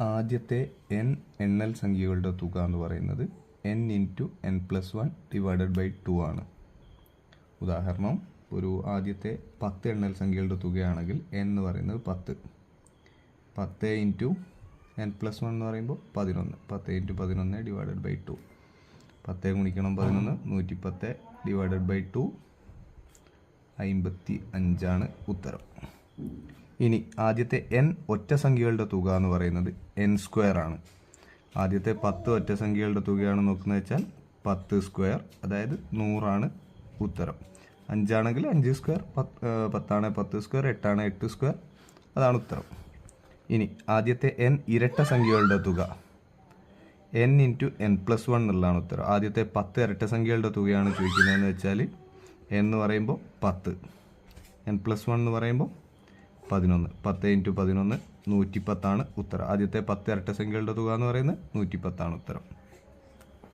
ആദ്യത്തെ n എണ്ണൽ സംഖ്യകളുടെ തുക എന്ന് പറയുന്നത് n into n plus 1 divided by 2 ആണ്. ഉദാഹരണം, ഒരു ആദ്യത്തെ 10 എണ്ണൽ സംഖ്യകളുടെ തുകയാണെങ്കിൽ n എന്ന് പറയുന്നത് 10. 10 ഇൻറ്റു n പ്ലസ് 1 എന്ന് പറയുമ്പോൾ 11. 10 ഇൻറ്റു 11 ഡിവൈഡഡ് ബൈ 2. 10 ഗുണിക്കണം 11 110 ഡിവൈഡഡ് ബൈ 2 55 ഉത്തരം. ഇനി ആദ്യത്തെ n ഒറ്റ സംഖ്യകളുടെ തുക എന്ന് പറയുന്നത് n സ്ക്വയർ ആണ്. ആദ്യത്തെ 10 ഒറ്റ സംഖ്യകളുടെ തുകയാണ് നോക്കുന്നത് വെച്ചാൽ 10 സ്ക്വയർ, അതായത് 100 ഉത്തരം. 5 ആണെങ്കിൽ 5 സ്ക്വയർ, 10 ആണ് 10 സ്ക്വയർ, 8 ആണ് 8 സ്ക്വയർ, അതാണ് ഉത്തരം. ഇനി ആദ്യത്തെ n ഇരട്ട സംഖ്യകളുടെ തുക n ഇൻറ്റു n പ്ലസ് 1 എന്നുള്ളതാണ് ഉത്തരം. ആദ്യത്തെ 10 ഇരട്ട സംഖ്യകളുടെ തുകയാണ് ചോദിക്കുന്നതെന്ന് വെച്ചാൽ n എന്ന് പറയുമ്പോൾ 10, n പ്ലസ് 1 എന്ന് പറയുമ്പോൾ 11. 10 ഇൻറ്റു 11 110 ഉത്തരം. ആദ്യത്തെ 10 ഇരട്ട സംഖ്യകളുടെ തുക എന്ന് പറയുന്നത് 110 ഉത്തരം.